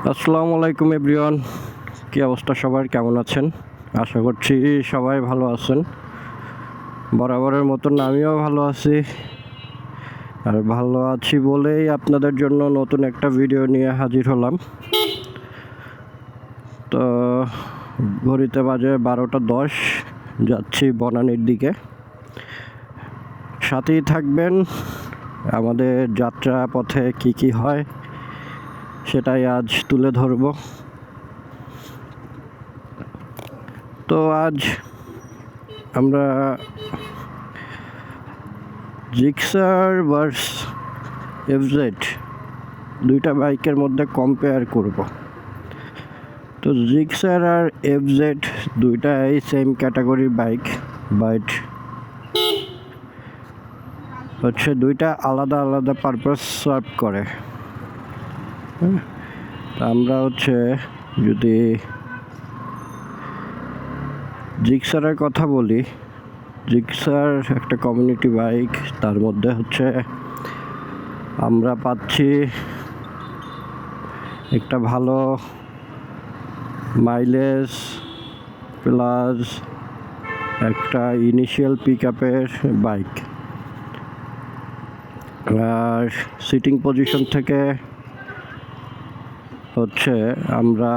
আসসালামু আলাইকুম এভরিওয়ান, কী অবস্থা সবার, কেমন আছেন? আশা করছি সবাই ভালো আছেন। বরাবরের মতন আমিও ভালো আছি, আর ভালো আছি বলেই আপনাদের জন্য নতুন একটা ভিডিও নিয়ে হাজির হলাম। তো ঘড়িতে বাজে 12:10, যাচ্ছি বনানীর দিকে। সাথেই থাকবেন, আমাদের যাত্রা পথে কি কি হয় সেটাই আজ তুলে ধরব। তো আজ আমরা জিক্সার ভার্স এফজেড দুইটা বাইকের মধ্যে কম্পেয়ার করব। তো জিক্সার আর এফজেড দুইটাই সেম ক্যাটাগরির বাইক, বাট হচ্ছে দুইটা আলাদা আলাদা পারপাস সার্ভ করে। আমরা হচ্ছে যদি জিক্সারের কথা বলি, জিক্সার একটা কমিউনিটি বাইক, তার মধ্যে হচ্ছে আমরা পাচ্ছি একটা ভালো মাইলেজ প্লাস একটা ইনিশিয়াল পিক আপের বাইক, আর সিটিং পজিশন থেকে হচ্ছে আমরা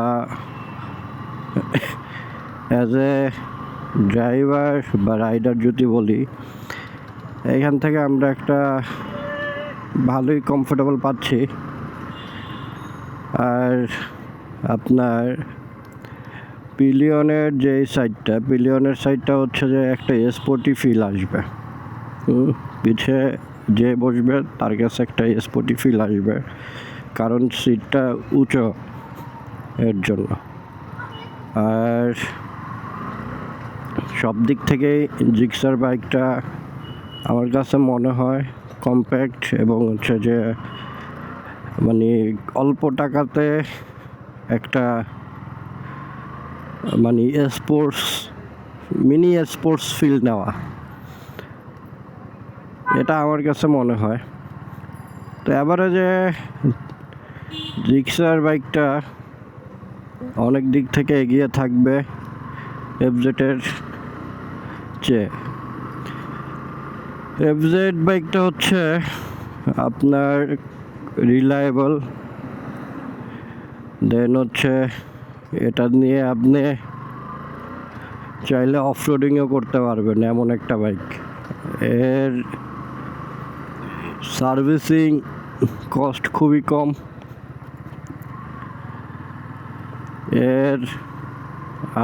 অ্যাজ এ ড্রাইভার বা রাইডার যদি বলি, এখান থেকে আমরা একটা ভালোই কমফোর্টেবল পাচ্ছি। আর আপনার পিলিয়নের যে পিলিয়নের সাইডটা হচ্ছে যে একটা স্পোর্টি ফিল আসবে। পিছে যে বসবে তার কাছে একটা স্পোর্টি ফিল আসবে, কারণ সিটটা উঁচু এর জন্য। আর সব দিক থেকেই জিক্সার বাইকটা আমার কাছে মনে হয় কম্প্যাক্ট, এবং হচ্ছে যে মানে অল্প টাকাতে একটা মানে মিনি স্পোর্টস ফিল নেওয়া, এটা আমার কাছে মনে হয়। তো অ্যাভারেজে জিক্সার বাইকটা অনেক দিক থেকে এগিয়ে থাকবে এফজেডের চেয়ে। এফজেড বাইকটা হচ্ছে আপনার রিলায়েবল, দেন হচ্ছে এটা নিয়ে আপনি চাইলে অফরোডিংও করতে পারবেন, এমন একটা বাইক। এর সার্ভিসিং কস্ট খুবই কম, এর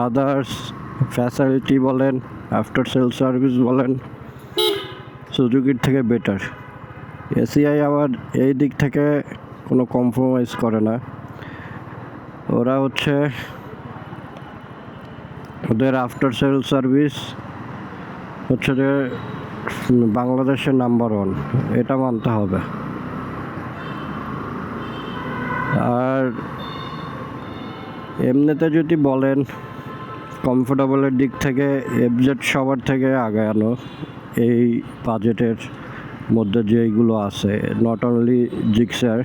আদার্স ফ্যাসিলিটি বলেন, আফটার সেল সার্ভিস বলেন, সুজুকির থেকে বেটার। এসিআই আবার এই দিক থেকে কোনো কম্প্রোমাইজ করে না। ওরা হচ্ছে ওদের আফটার সেল সার্ভিস হচ্ছে যে বাংলাদেশের নাম্বার 1, এটা মানতে হবে। আর এমনিতে যদি বলেন কমফোর্টেবলের দিক থেকে এফজেড সবার থেকে আগানো এই বাজেটের মধ্যে যেইগুলো আছে, নট অনলি জিক্সার,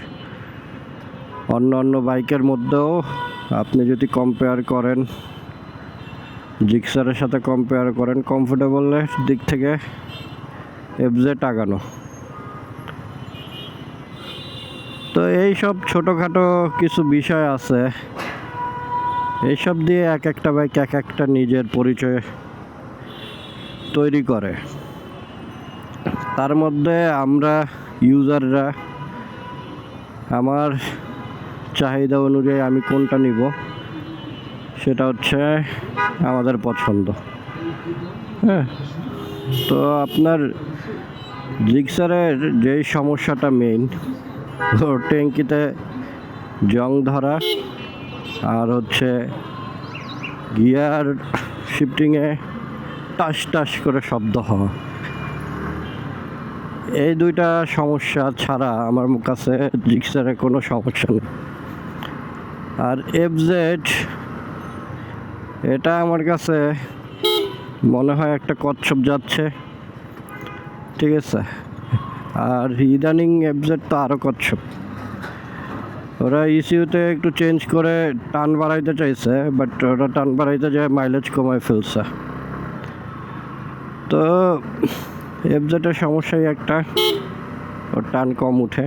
অন্য বাইকের মধ্যেও আপনি যদি কম্পেয়ার করেন, জিক্সারের সাথে কম্পেয়ার করেন, কমফোর্টেবলের দিক থেকে এফজেড আগানো। তো এইসব ছোটোখাটো কিছু বিষয় আছে, এইসব দিয়ে এক একটা বাইক এক একটা নিজের পরিচয় তৈরি করে। তার মধ্যে আমরা ইউজাররা আমার চাহিদা অনুযায়ী আমি কোনটা নিব সেটা হচ্ছে আমাদের পছন্দ। হ্যাঁ, তো আপনার জিক্সারের যেই সমস্যাটা মেইন, ওর ট্যাঙ্কিতে জং ধরা, আর হচ্ছে গিয়ার শিফটিংয়ে টাস টাস করে শব্দ হওয়া, এই দুইটা সমস্যা ছাড়া আমার কাছে জিক্সারে কোনো সমস্যা নেই। আর এফজেড এটা আমার কাছে মনে হয় একটা কচ্ছপ যাচ্ছে, ঠিক আছে। আর ইদানিং এফজেড তো আরও কচ্ছপ, ওরা ইসিউতে একটু চেঞ্জ করে টান বাড়াইতে চাইছে, বাট ওরা টান বাড়াইতে যায় মাইলেজ কমায় ফেলছে। তো এফজেডের সমস্যাই একটা, ওর টান কম উঠে।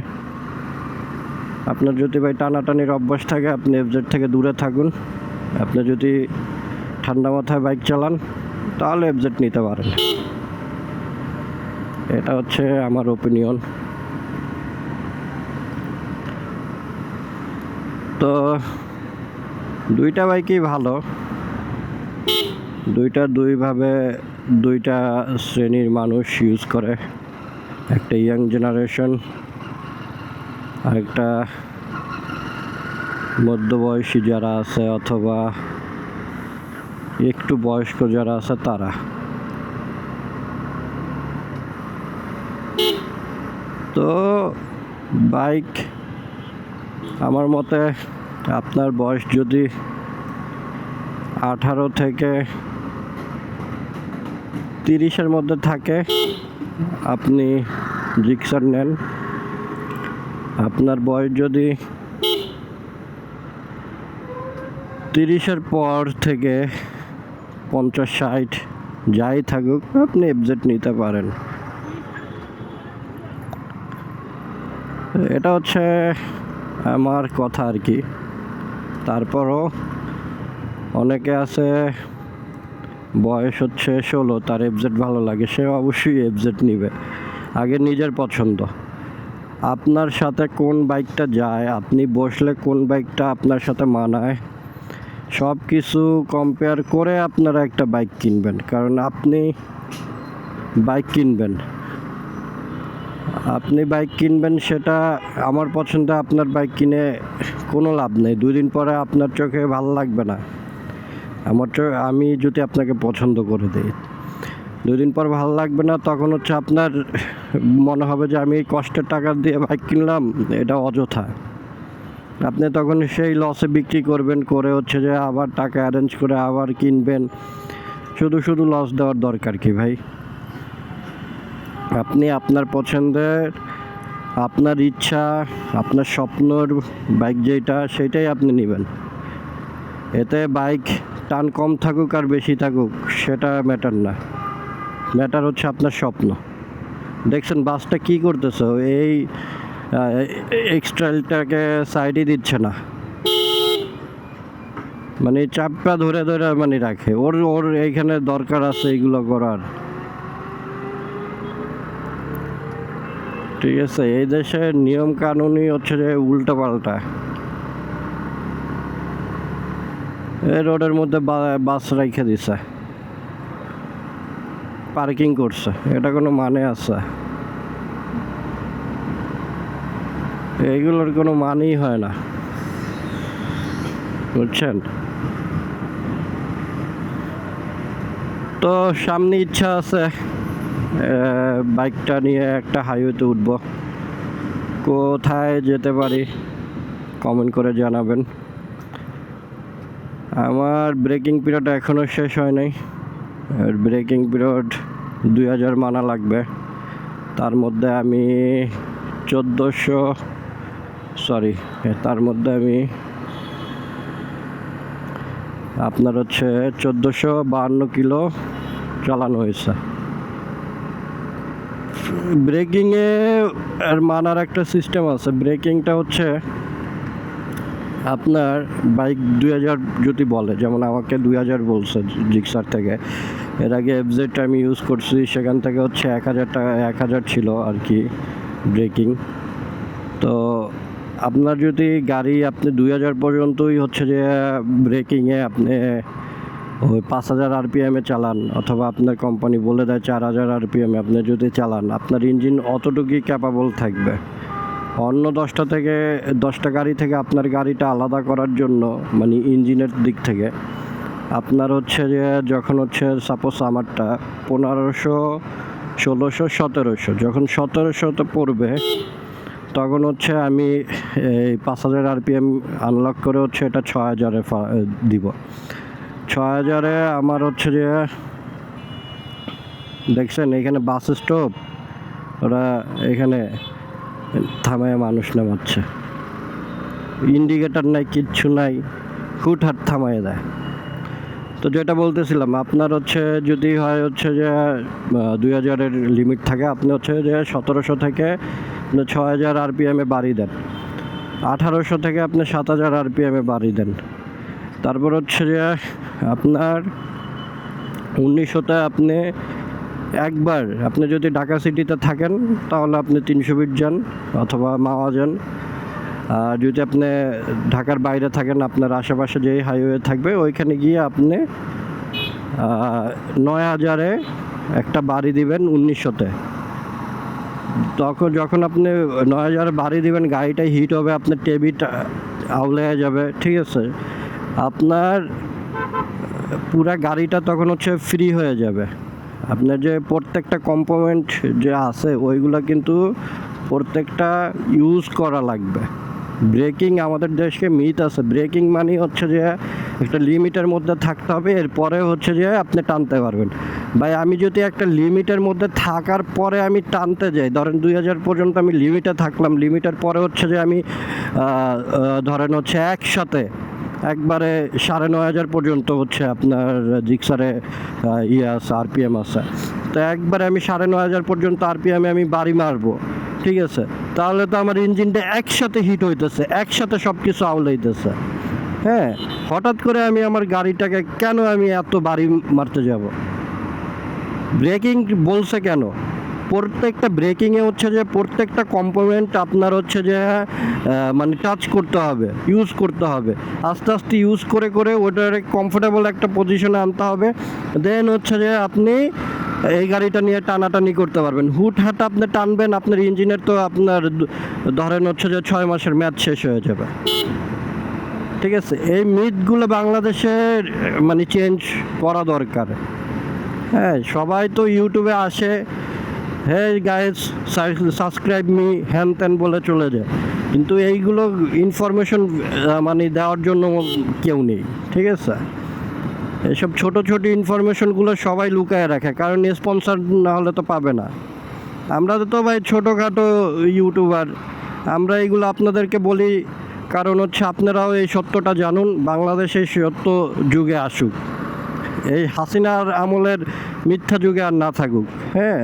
আপনার যদি ভাই টানাটানির অভ্যাস থাকে, আপনি এফজেড থেকে দূরে থাকুন। আপনি যদি ঠান্ডা মাথায় বাইক চালান তাহলে এফজেড নিতে পারেন। এটা হচ্ছে আমার ওপিনিয়ন। তো দুইটা বাইকই ভালো, দুইটা দুইভাবে দুইটা শ্রেণীর মানুষ ইউজ করে। একটা ইয়াং জেনারেশন, আরেকটা মধ্যবয়সী যারা আছে অথবা একটু বয়স্ক যারা আছে তারা। তো বাইক আমার মতে আপনার বয়স যদি 18 থেকে 30-এর মধ্যে থাকে, আপনি জিক্সার নেন। আপনার বয়স যদি 30-এর পর থেকে 50-60 যাই থাকুক, আপনি এফজেড নিতে পারেন। এটা হচ্ছে আমার কথা আর কি। তারপরও অনেকে আছে বয়স হচ্ছে 16, তার এফজেড ভালো লাগে, সে অবশ্যই এফজেড নিবে। আগে নিজের পছন্দ, আপনার সাথে কোন বাইকটা যায়, আপনি বসলে কোন বাইকটা আপনার সাথে মানায়, সব কিছু কম্পেয়ার করে আপনারা একটা বাইক কিনবেন। কারণ আপনি বাইক কিনবেন সেটা আমার পছন্দ, আপনার বাইক কিনে কোনো লাভ নেই। 2 দিন পরে আপনার চোখে ভালো লাগবে না। আমি যদি আপনাকে পছন্দ করে দিই, 2 দিন পর ভালো লাগবে না, তখন হচ্ছে আপনার মনে হবে যে আমি এই কষ্টের টাকা দিয়ে বাইক কিনলাম, এটা অযথা। আপনি তখন সেই লসে বিক্রি করবেন, করে হচ্ছে যে আবার টাকা অ্যারেঞ্জ করে আবার কিনবেন। শুধু লস দেওয়ার দরকার কি ভাই? আপনি আপনার পছন্দের, আপনার ইচ্ছা, আপনার স্বপ্নর বাইক যেটা, সেটাই আপনি নেবেন। এতে বাইক টান কম থাকুক আর বেশি থাকুক সেটা ম্যাটার না, ম্যাটার হচ্ছে আপনার স্বপ্ন। দেখছেন বাসটা কি করতেছে, এই এক্সট্রালটাকে সাইডই দিচ্ছে না, মানে চাপটা ধরে মানে রাখে। ওর এইখানে দরকার আছে এইগুলো করার, ঠিক আছে? এই দেশের নিয়ম কানুনই হচ্ছে যে উল্টো পাল্টা। এই রোডের মধ্যে বাস রেখে দিছে, পার্কিং করছে, এটা কোনো মানে আছে? এইগুলোর কোনো মানেই হয় না, বুঝছেন? তো সামনে ইচ্ছা আছে বাইকটা নিয়ে একটা হাইওয়েতে উঠবো। কোথায় যেতে পারি কমেন্ট করে জানাবেন। আমার ব্রেকিং পিরিয়ড এখনও শেষ হয় নাই, ব্রেকিং পিরিয়ড 2000 মানা লাগবে। তার মধ্যে আমি আপনার হচ্ছে 1452 কিলো চালানো হয়েছে। ব্রেকিংয়ে আর মানার একটা সিস্টেম আছে। ব্রেকিংটা হচ্ছে আপনার বাইক 2000 যদি বলে, যেমন আমাকে 2000 বলছে জিক্সার থেকে, এর আগে এফজেড আমি ইউজ করছি, সেখান থেকে হচ্ছে 1000 ছিল আর কি ব্রেকিং। তো আপনার যদি গাড়ি আপনি 2000 পর্যন্তই হচ্ছে যে ব্রেকিংয়ে আপনি ওই 5000 RPM-এ চালান, অথবা আপনার কোম্পানি বলে দেয় 4000 RPM-এ আপনি যদি চালান, আপনার ইঞ্জিন অতটুকুই ক্যাপাবল থাকবে। অন্য 10টা গাড়ি থেকে আপনার গাড়িটা আলাদা করার জন্য, মানে ইঞ্জিনের দিক থেকে, আপনার হচ্ছে যে যখন হচ্ছে সাপোজ আমারটা 1500, 1600, 1700, যখন 1700-তে পড়বে তখন হচ্ছে আমি এই 5000 RPM আনলক করে হচ্ছে এটা 6000-এ দিব। 6000-এ আমার হচ্ছে যে দেখছেন এখানে বাস স্টপ, ওরা এখানে থামায় মানুষ নামাচ্ছে। ইন্ডিকেটার নাই, কিচ্ছু নাই, হুটহাট থামায় দেয়। তো যেটা বলতেছিলাম, আপনার হচ্ছে যদি হয় হচ্ছে যে 2000-এর লিমিট থাকে, আপনি হচ্ছে যে 1700 থেকে 6000 আরপিএমে বাড়ি দেন, 1800 থেকে আপনি 7000 আরপিএমে বাড়ি দেন, তারপর হচ্ছে যে আপনার 1900-তে আপনি একবার, আপনি যদি ঢাকা সিটিতে থাকেন তাহলে আপনি 320 যান অথবা মাওয়া যান। আর যদি আপনি ঢাকার বাইরে থাকেন, আপনার আশেপাশে যেই হাইওয়ে থাকবে ওইখানে গিয়ে আপনি 9000-এ একটা বাড়ি দিবেন 1900-তে। তখন যখন আপনি 9000 বাড়ি দিবেন, গাড়িটা হিট হবে, আপনার টেবিটা আউলে যাবে, ঠিক আছে? আপনার পুরা গাড়িটা তখন হচ্ছে ফ্রি হয়ে যাবে। আপনার যে প্রত্যেকটা কম্পোনেন্ট যে আছে ওইগুলো কিন্তু প্রত্যেকটা ইউজ করা লাগবে। ব্রেকিং আমাদের দেশে মিথ আছে, ব্রেকিং মানে হচ্ছে যে একটা লিমিটের মধ্যে থাকতে হবে, এরপরে হচ্ছে যে আপনি টানতে পারবেন। ভাই আমি যদি একটা লিমিটের মধ্যে থাকার পরে আমি টানতে যাই, ধরেন 2000 পর্যন্ত আমি লিমিটে থাকলাম, লিমিটের পরে হচ্ছে যে আমি ধরেন হচ্ছে একসাথে একবারে 9500 পর্যন্ত হচ্ছে আপনার জিক্সারে আছে, আরপিএম আছে, তো একবারে আমি 9500 পর্যন্ত আরপিএমে আমি বাড়ি মারবো, ঠিক আছে? তাহলে তো আমার ইঞ্জিনটা একসাথে হিট হইতেছে, একসাথে সব কিছু আউলাইতেছে। হ্যাঁ, হঠাৎ করে আমি আমার গাড়িটাকে কেন আমি এত বাড়ি মারতে যাব? ব্রেকিং বলছে কেন? প্রত্যেকটা ব্রেকিংয়ে হচ্ছে যে প্রত্যেকটা কম্পোনেন্ট আপনার হচ্ছে যে মানে টাচ করতে হবে, ইউজ করতে হবে, আস্তে আস্তে ইউজ করে করে ওটার কমফোর্টেবল একটা পজিশনে আনতে হবে। দেন হচ্ছে যে আপনি এই গাড়িটা নিয়ে টানাটানি করতে পারবেন। হুটহাট আপনি টানবেন, আপনার ইঞ্জিনের তো আপনার ধরেন হচ্ছে যে 6 মাসের ম্যাচ শেষ হয়ে যাবে, ঠিক আছে? এই মিথগুলো বাংলাদেশের মানে চেঞ্জ করা দরকার। হ্যাঁ, সবাই তো ইউটিউবে আসে, হ্যাঁ গাইস সাবস্ক্রাইব মি হ্যান ত্যান বলে চলে যায়, কিন্তু এইগুলো ইনফরমেশন মানে দেওয়ার জন্য কেউ নেই, ঠিক আছে? এসব ছোট ছোট ইনফরমেশনগুলো সবাই লুকায় রাখে, কারণ স্পন্সর না হলে তো পাবে না। আমরা তো ভাই ছোটোখাটো ইউটিউবার, আমরা এইগুলো আপনাদেরকে বলি কারণ হচ্ছে আপনারাও এই সত্যটা জানুন, বাংলাদেশে সত্য যুগে আসুক, এই হাসিনার আমলের মিথ্যা যুগে আর না থাকুক। হ্যাঁ,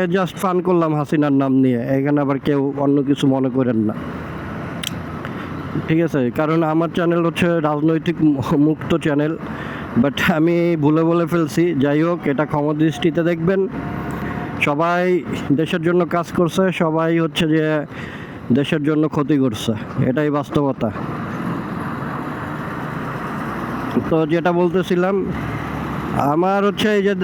এ জাস্ট ফান করলাম হাসিনার নাম নিয়ে, এখানে আবার কেউ অন্য কিছু মনে করেন না, ঠিক আছে? কারণ আমার চ্যানেল হচ্ছে রাজনৈতিক মুক্ত চ্যানেল, বাট আমি ভুলে বলে ফেলছি। যাই হোক, এটা ক্ষমা দৃষ্টিতে দেখবেন। সবাই দেশের জন্য কাজ করছে, সবাই হচ্ছে যে দেশের জন্য ক্ষতি করছে, এটাই বাস্তবতা। তো যেটা বলতেছিলাম, আমার হচ্ছে এই যে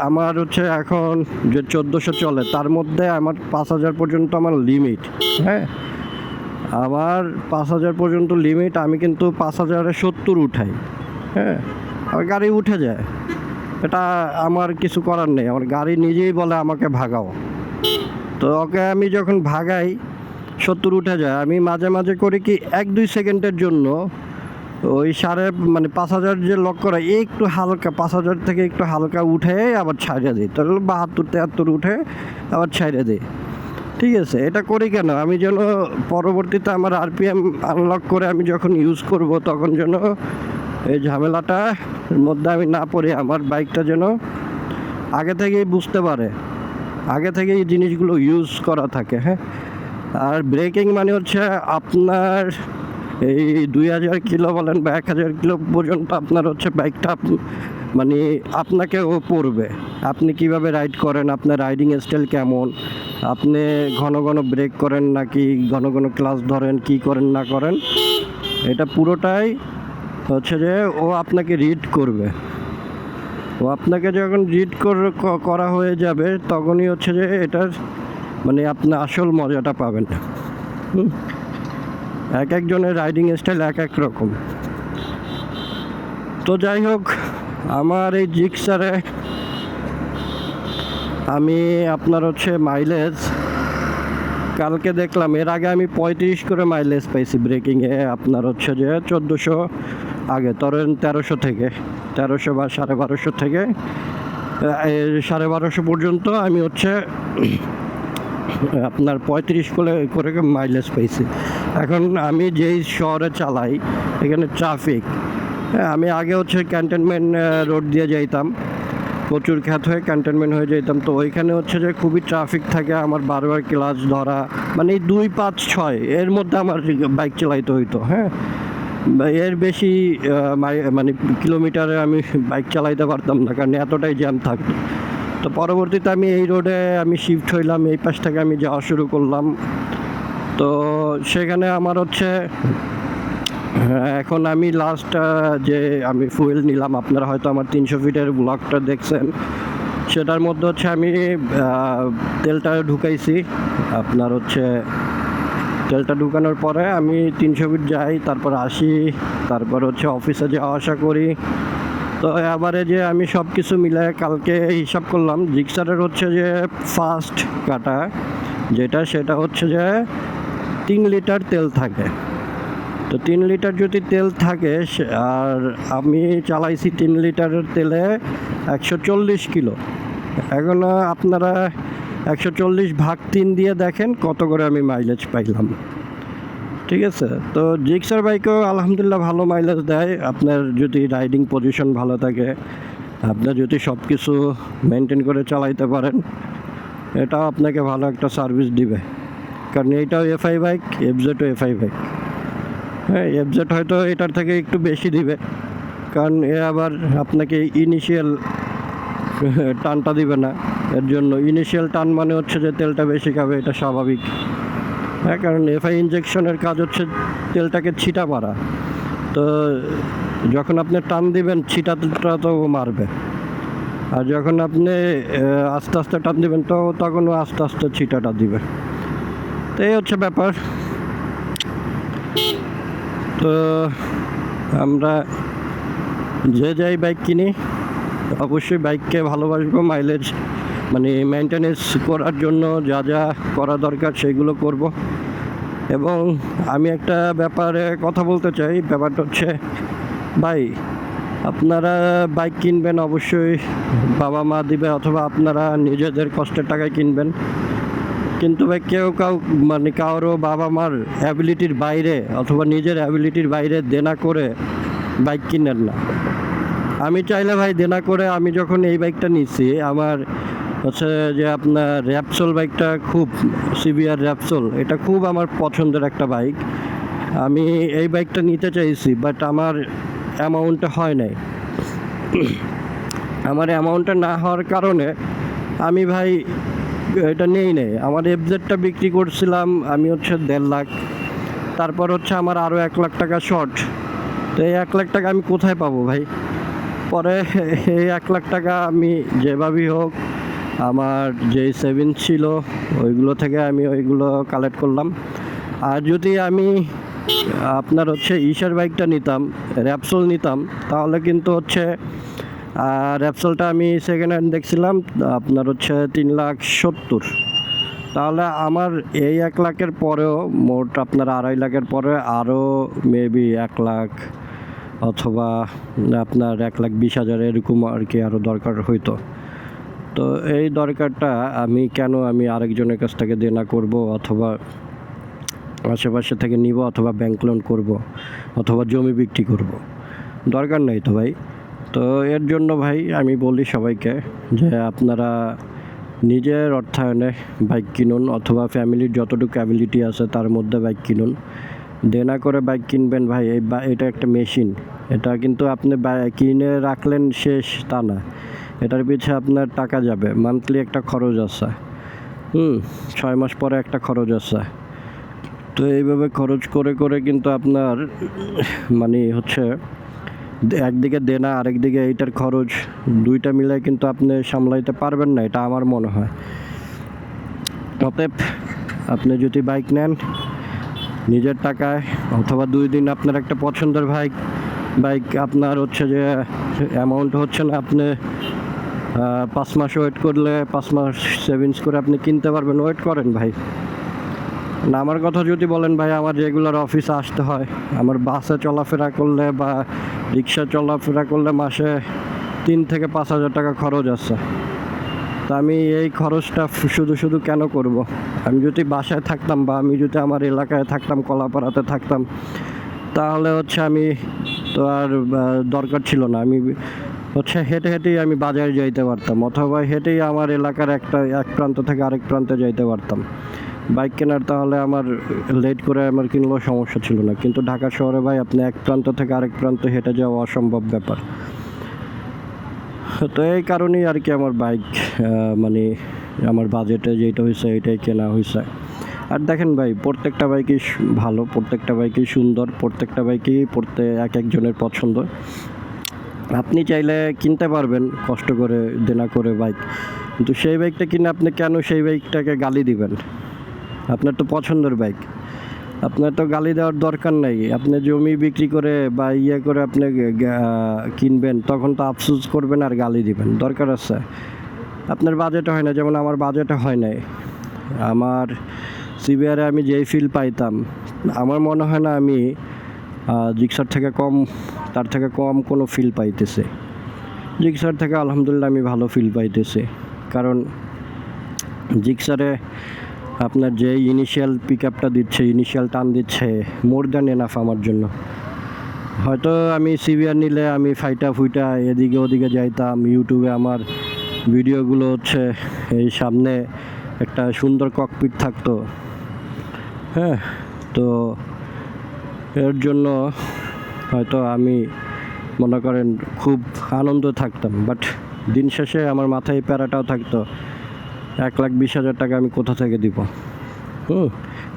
আমার হচ্ছে এখন যে 1400 চলে, তার মধ্যে আমার 5000 পর্যন্ত আমার লিমিট। হ্যাঁ, আমার 5000 পর্যন্ত লিমিট, আমি কিন্তু 5000-এ 70 উঠাই। হ্যাঁ, আমার গাড়ি উঠে যায়, এটা আমার কিছু করার নেই, আমার গাড়ি নিজেই বলে আমাকে ভাগাও। তো ওকে আমি যখন ভাগাই 70 উঠে যায়, আমি মাঝে মাঝে করি কি 1-2 সেকেন্ডের জন্য ওই 5000 যে লক করা, একটু হালকা 5000 থেকে একটু হালকা উঠে আবার ছাইড়া দিই, তাহলে 72-73 উঠে আবার ছাইড়া দিই, ঠিক আছে? এটা করি কেন? আমি যেন পরবর্তীতে আমার আরপিএম আনলক করে আমি যখন ইউজ করব তখন যেন এই ঝামেলাটার মধ্যে আমি না পড়ি, আমার বাইকটা যেন আগে থেকেই বুঝতে পারে, আগে থেকেই জিনিসগুলো ইউজ করা থাকে। হ্যাঁ, আর ব্রেকিং মানে হচ্ছে আপনার এই 2000 কিলো বলেন বা 1000 কিলো পর্যন্ত আপনার হচ্ছে বাইকটা মানে আপনাকেও পড়বে, আপনি কিভাবে রাইড করেন, আপনার রাইডিং স্টাইল কেমন, আপনি ঘন ঘন ব্রেক করেন নাকি ঘন ঘন ক্লাচ ধরেন, কি করেন না করেন, এটা পুরোটাই হচ্ছে যে ও আপনাকে রিড করবে। ও আপনাকে যখন রিড করা হয়ে যাবে তখনই হচ্ছে যে এটার মানে আপনি আসল মজাটা পাবেন। এক একজনের রাইডিং স্টাইল এক এক রকম। তো যাই হোক, আমার এই জিক্সারে আমি আপনার হচ্ছে মাইলেজ কালকে দেখলাম, এর আগে আমি 35 করে মাইলেজ পাইছি ব্রেকিংয়ে, আপনার হচ্ছে যে 1400 আগে, ধরেন 1300 থেকে 1300 বা 1250 থেকে 1250 পর্যন্ত আমি হচ্ছে আপনার 35 করে মাইলেজ পাইছি। এখন আমি যেই শহরে চালাই এখানে ট্রাফিক, হ্যাঁ, আমি আগে হচ্ছে ক্যান্টনমেন্ট রোড দিয়ে যাইতাম, প্রচুর খ্যাত হয়ে ক্যান্টনমেন্ট হয়ে যেতাম। তো ওইখানে হচ্ছে যে খুবই ট্রাফিক থাকে, আমার বারবার ক্লাচ ধরা, মানে এই 2, 5, 6 এর মধ্যে আমার বাইক চালাইতে হইতো। হ্যাঁ, এর বেশি মানে কিলোমিটারে আমি বাইক চালাইতে পারতাম না, কারণ এতটাই জ্যাম থাকতো। তো পরবর্তীতে আমি এই রোডে আমি শিফট হইলাম, এই পাশ থেকে আমি যাওয়া শুরু করলাম। তো সেখানে আমার হচ্ছে এখন আমি লাস্ট যে আমি ফুয়েল নিলাম, আপনারা হয়তো আমার 300 ফিটের ব্লগটা দেখছেন, সেটার মধ্যে হচ্ছে আমি তেলটা ঢুকাইছি। আপনার হচ্ছে তেলটা ঢুকানোর পরে আমি 300 ফিট যাই, তারপর আসি, তারপর হচ্ছে অফিসে যাওয়া আসা করি। তো এবারে যে আমি সব কিছু মিলে কালকে হিসাব করলাম, জিক্সারের হচ্ছে যে ফার্স্ট কাটা যেটা, সেটা হচ্ছে যে 3 লিটার তেল থাকে। তো 3 লিটার যদি তেল থাকে আর আমি চালাইছি 3 লিটারের তেলে 140 কিলো। এখন আপনারা 140 ভাগ 3 দিয়ে দেখেন কত করে আমি মাইলেজ পাইলাম। ঠিক আছে, তো জিক্সার বাইকও আলহামদুলিল্লাহ ভালো মাইলেজ দেয়, আপনার যদি রাইডিং পজিশন ভালো থাকে, আপনার যদি সব কিছু মেনটেন করে চালাইতে পারেন, এটাও আপনাকে ভালো একটা সার্ভিস দিবে। কারণ এইটাও এফআই বাইক, এফজেডও এফআই বাইক। হ্যাঁ, এফজেড হয়তো এটার থেকে একটু বেশি দিবে, কারণ এ আবার আপনাকে ইনিশিয়াল টানটা দিবে না। এর জন্য ইনিশিয়াল টান মানে হচ্ছে যে তেলটা বেশি খাবে, এটা স্বাভাবিক। হ্যাঁ, কারণ এফআই ইঞ্জেকশনের কাজ হচ্ছে তেলটাকে ছিটা মারা। তো যখন আপনি টান দিবেন ছিটাটা তো মারবে, আর যখন আপনি আস্তে আস্তে টান দিবেন তো তখনও আস্তে আস্তে ছিটাটা দিবে। তো এই হচ্ছে ব্যাপার। তো আমরা যে যাই বাইক কিনি অবশ্যই বাইককে ভালোবাসবো, মাইলেজ মানে মেনটেনেন্স করার জন্য যা যা করা দরকার সেগুলো করব। এবং আমি একটা ব্যাপারে কথা বলতে চাই, ব্যাপারটা হচ্ছে ভাই, আপনারা বাইক কিনবেন অবশ্যই বাবা মা দিবে অথবা আপনারা নিজেদের কষ্টের টাকায় কিনবেন, কিন্তু ভাই কেউ মানে কারো বাবা মার অ্যাবিলিটির বাইরে অথবা নিজের অ্যাবিলিটির বাইরে দেনা করে বাইক কিনেন না। আমি চাইলে ভাই দেনা করে, আমি যখন এই বাইকটা নিচ্ছি, আমার হচ্ছে যে আপনার র্যাপসোল বাইকটা, খুব সিভিয়ার র্যাপসোল, এটা খুব আমার পছন্দের একটা বাইক। আমি এই বাইকটা নিতে চাইছি, বাট আমার অ্যামাউন্টটা হয় নাই। আমার অ্যামাউন্টটা না হওয়ার কারণে আমি ভাই এটা নেই নেই। আমার এফজেডটা বিক্রি করছিলাম আমি হচ্ছে 1.5 লাখ, তারপর হচ্ছে আমার আরও 1 লাখ টাকা শর্ট। তো এই 1 লাখ টাকা আমি কোথায় পাবো ভাই? পরে এই 1 লাখ টাকা আমি যেভাবেই হোক আমার যেই সেভিংস ছিল ওইগুলো থেকে আমি ওইগুলো কালেক্ট করলাম। আর যদি আমি আপনার হচ্ছে ইশার বাইকটা নিতাম, র্যাপসোল নিতাম, তাহলে কিন্তু হচ্ছে র্যাপসোলটা আমি সেকেন্ড হ্যান্ড দেখছিলাম আপনার হচ্ছে 3,70,000। তাহলে আমার এই 1 লাখের পরেও মোট আপনার 2.5 লাখের পরে আরও মেবি 1 লাখ অথবা আপনার 1,20,000 এরকম আর কি আরও দরকার হইতো। তো এই দরকারটা আমি কেন আমি আরেকজনের কাছ থেকে দেনা করব অথবা আশেপাশে থেকে নিব অথবা ব্যাংক লোন করব অথবা জমি বিক্রি করব? দরকার নেই তো ভাই। তো এর জন্য ভাই আমি বলি সবাইকে যে আপনারা নিজের অর্থায়নে বাইক কিনুন অথবা ফ্যামিলির যতটুকু অ্যাবিলিটি আছে তার মধ্যে বাইক কিনুন। দেনা করে বাইক কিনবেন ভাই, এটা একটা মেশিন। এটা কিন্তু আপনি কিনে রাখলেন শেষ তা না, এটার পিছে আপনার টাকা যাবে, মান্থলি একটা খরচ আছে, 6 মাস পরে একটা খরচ আছে। তো এইভাবে খরচ করে করে কিন্তু আপনার মানে হচ্ছে একদিকে দেনা আরেকদিকে এইটার খরচ, দুইটা মিলাই কিন্তু আপনি সামলাইতে পারবেন না, এটা আমার মনে হয়। অতএব আপনি যদি বাইক নেন নিজের টাকায় অথবা 2 দিন আপনার একটা পছন্দের বাইক আপনার হচ্ছে যে অ্যামাউন্ট হচ্ছে না, আপনি 5 মাস ওয়েট করলে 5 মাস সেভিংস করে আপনি কিনতে পারবেন, ওয়েট করেন ভাই। না আমার কথা যদি বলেন ভাই, আমার রেগুলার অফিসে আসতে হয়, আমার বাসে চলাফেরা করলে বা রিক্সা চলাফেরা করলে মাসে 3 থেকে 5 হাজার টাকা খরচ আছে। তো আমি এই খরচটা শুধু শুধু কেন করব? আমি যদি বাসায় থাকতাম বা আমি যদি আমার এলাকায় থাকতাম, কলাপাড়াতে থাকতাম, তাহলে হচ্ছে আমি তো আর দরকার ছিল না। আমি হচ্ছে হেঁটে হেঁটেই আমি বাজারে যাইতে পারতাম, অথবা হেঁটেই আমার এলাকার এক প্রান্ত থেকে আরেক প্রান্তে যাইতে পারতাম। বাইক কেনার তাহলে আমার লেট করে আমার কিনলেও সমস্যা ছিল না, কিন্তু ঢাকা শহরে ভাই আপনি এক প্রান্ত থেকে আরেক প্রান্ত হেঁটে যাওয়া অসম্ভব ব্যাপার। তো এই কারণেই আর কি আমার বাইক মানে আমার বাজেটে যেটা হয়েছে এটাই কেনা হয়েছে। আর দেখেন ভাই, প্রত্যেকটা বাইকই ভালো, প্রত্যেকটা বাইকই সুন্দর, প্রত্যেকটা বাইকই পড়তে এক একজনের পছন্দ। আপনি চাইলে কিনতে পারবেন কষ্ট করে দেনা করে বাইক, কিন্তু সেই বাইকটা কিনে আপনি কেন সেই বাইকটাকে গালি দিবেন? আপনার তো পছন্দের বাইক, আপনার তো গালি দেওয়ার দরকার নাই। আপনি জমি বিক্রি করে বা ইয়ে করে আপনি কিনবেন, তখন তো আফসোস করবেন আর গালি দিবেন, দরকার আছে? আপনার বাজেটে হয় না, যেমন আমার বাজেটে হয় নাই। আমার সিবিআরে আমি যেই ফিল পাইতাম, আমার মনে হয় না আমি জিক্সার থেকে কম, তার থেকে কম কোনো ফিল পাইতেছে। জিক্সার থেকে আলহামদুলিল্লাহ আমি ভালো ফিল পাইতেছি, কারণ জিক্সারে আপনার যে ইনিশিয়াল পিক আপটা দিচ্ছে, ইনিশিয়াল টান দিচ্ছে, মোর দ্যান এনাফ আমার জন্য। হয়তো আমি সিবিআর নিলে আমি ফাইটা ফুইটা এদিকে ওদিকে যাইতাম, ইউটিউবে আমার ভিডিওগুলো হচ্ছে এই সামনে একটা সুন্দর ককপিট থাকতো, হ্যাঁ। তো এর জন্য হয়তো আমি মনে করেন খুব আনন্দ থাকতাম, বাট দিন শেষে আমার মাথায় প্যারাটাও থাকতো 1,20,000 টাকা আমি কোথা থেকে দিব।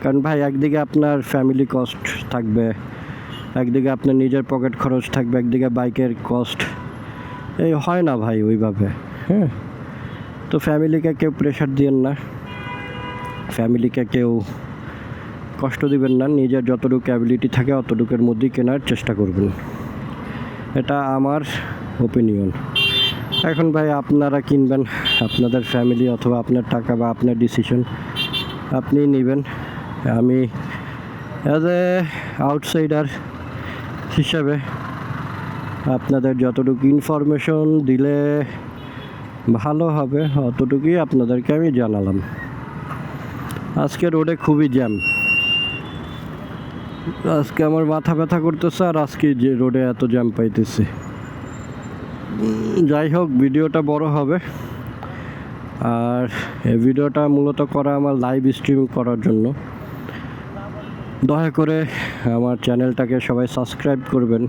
কারণ ভাই একদিকে আপনার ফ্যামিলি কস্ট থাকবে, একদিকে আপনার নিজের পকেট খরচ থাকবে, একদিকে বাইকের কস্ট, এই হয় না ভাই ওইভাবে। হ্যাঁ, তো ফ্যামিলিকে কেউ প্রেশার দিয়েন না, ফ্যামিলিকে কেউ কষ্ট দিবেন না। নিজের যতটুকু অ্যাবিলিটি থাকে অতটুকুর মধ্যেই কেনার চেষ্টা করবেন, এটা আমার ওপিনিয়ন। এখন ভাই আপনারা কিনবেন, আপনাদের ফ্যামিলি অথবা আপনার টাকা বা আপনার ডিসিশন, আপনি নেবেন। আমি অ্যাজ এ আউটসাইডার হিসাবে আপনাদের যতটুকু ইনফরমেশন দিলে ভালো হবে অতটুকুই আপনাদেরকে আমি জানালাম। আজকে রোডে খুবই জ্যাম, আজকে আমার মাথা ব্যথা করতেছে, আর আজকে যে রোডে এত জ্যাম পাইতেছি। যাই হোক, ভিডিওটা বড় হবে, আর এই ভিডিওটা মূলত করা আমার লাইভ স্ট্রিমিং করার জন্য। দয়া করে আমার চ্যানেলটাকে সবাই সাবস্ক্রাইব করবেন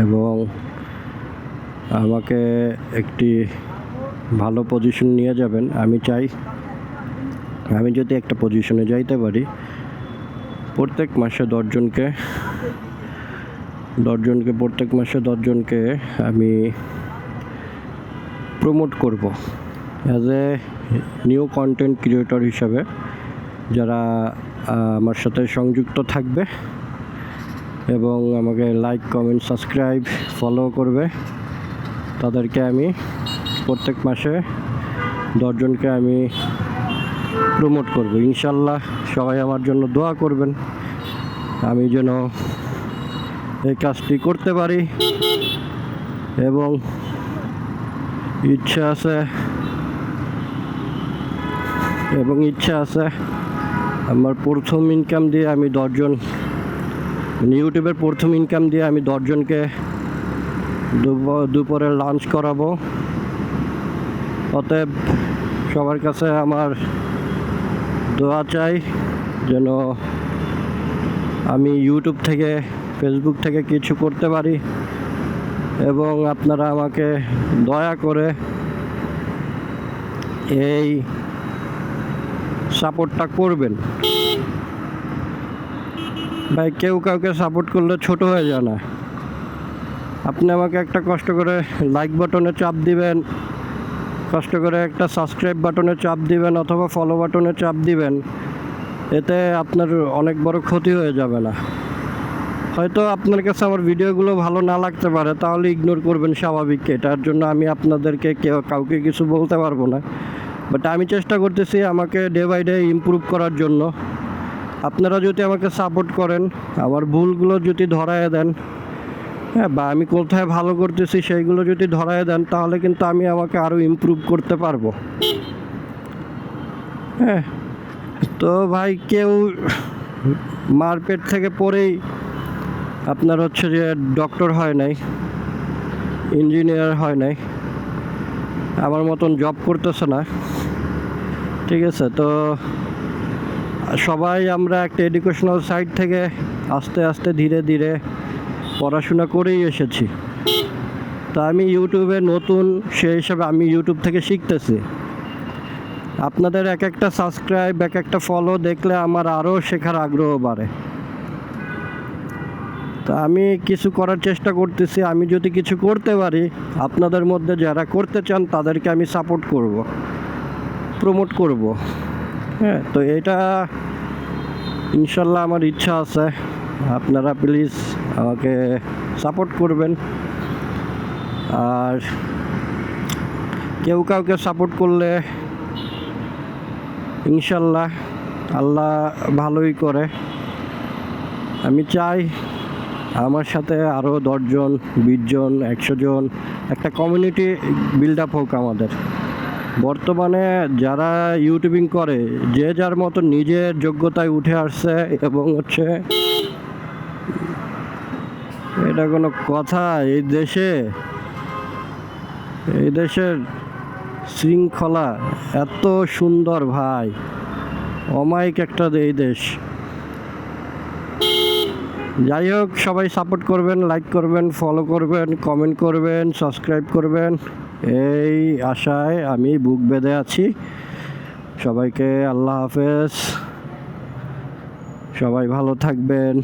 এবং আমাকে একটি ভালো পজিশন নিয়ে যাবেন। আমি চাই আমি যদি একটা পজিশনে যাইতে পারি, প্রত্যেক মাসে 10 জনকে আমি প্রমোট করব as a new content creator হিসাবে। যারা আমার সাথে সংযুক্ত থাকবে এবং আমাকে লাইক, কমেন্ট, সাবস্ক্রাইব, ফলো করবে, তাদেরকে আমি প্রত্যেক মাসে 10 জনকে আমি প্রমোট করব ইনশাল্লাহ। সবাই আমার জন্য দোয়া করবেন, আমি যেন এই কাজটি করতে পারি। এবং ইচ্ছা আছে আমার প্রথম ইনকাম দিয়ে আমি 10 জন, ইউটিউবের প্রথম ইনকাম দিয়ে আমি 10 জনকে দুপুরে লাঞ্চ করাবো। অতএব সবার কাছে আমার দোয়া চাই যেন আমি ইউটিউব থেকে, ফেসবুক থেকে কিছু করতে পারি, এবং আপনারা আমাকে দয়া করে এই সাপোর্টটা করবেন। ভাই কেউ কাউকে সাপোর্ট করলে ছোট হয়ে যায় না। আপনি আমাকে একটা কষ্ট করে লাইক বাটনে চাপ দিবেন, কষ্ট করে একটা সাবস্ক্রাইব বাটনে চাপ দিবেন, অথবা ফলো বাটনে চাপ দিবেন, এতে আপনার অনেক বড় ক্ষতি হয়ে যাবে না। হয়তো আপনার কাছে আমার ভিডিওগুলো ভালো না লাগতে পারে, তাহলে ইগনোর করবেন, স্বাভাবিক। এটার জন্য আমি আপনাদেরকে কাউকে কিছু বলতে পারবো না, বাট আমি চেষ্টা করতেছি আমাকে ডে বাই ডে ইমপ্রুভ করার জন্য। আপনারা যদি আমাকে সাপোর্ট করেন, আমার ভুলগুলো যদি ধরায় দেন, হ্যাঁ, বা আমি কোথায় ভালো করতেছি সেইগুলো যদি ধরায় দেন, তাহলে কিন্তু আমি আমাকে আরও ইমপ্রুভ করতে পারবো। হ্যাঁ, তো ভাই কেউ মারপেট থেকে পড়েই আপনার হচ্ছে যে ডক্টর হয় নাই, ইঞ্জিনিয়ার হয় নাই, আমার মতন জব করতেছে না। ঠিক আছে, তো সবাই আমরা একটা এডুকেশনাল সাইড থেকে আস্তে আস্তে ধীরে ধীরে পড়াশোনা করেই এসেছি। তো আমি ইউটিউবে নতুন, সেই হিসাবে আমি ইউটিউব থেকে শিখতেছি। আপনাদের এক একটা সাবস্ক্রাইব, এক একটা ফলো দেখলে আমার আরও শেখার আগ্রহ বাড়ে। তো আমি কিছু করার চেষ্টা করতেছি। আমি যদি কিছু করতে পারি, আপনাদের মধ্যে যারা করতে চান তাদেরকে আমি সাপোর্ট করব, প্রমোট করব। হ্যাঁ, তো এটা ইনশাল্লাহ আমার ইচ্ছা আছে। আপনারা প্লিজ আমাকে সাপোর্ট করবেন। আর কেউ কাউকে সাপোর্ট করলে ইনশাল্লাহ আল্লাহ ভালোই করে। আমি চাই আমার সাথে আরও 10 জন, 20 জন, 100 জন, একটা কমিউনিটি বিল্ড আপ হোক আমাদের। বর্তমানে যারা ইউটিউবিং করে, যে যার মতো নিজের যোগ্যতায় উঠে আসছে, এবং হচ্ছে এটা কোনো কথা? এই দেশের শৃঙ্খলা এত সুন্দর ভাই, অমায়িক একটা এই দেশ। যাই হোক, সবাই সাপোর্ট করবেন, লাইক করবেন, ফলো করবেন, কমেন্ট করবেন, সাবস্ক্রাইব করবেন, এই আশায় আমি বুক বেঁধে আছি। সবাইকে আল্লাহ হাফেজ, সবাই ভালো থাকবেন।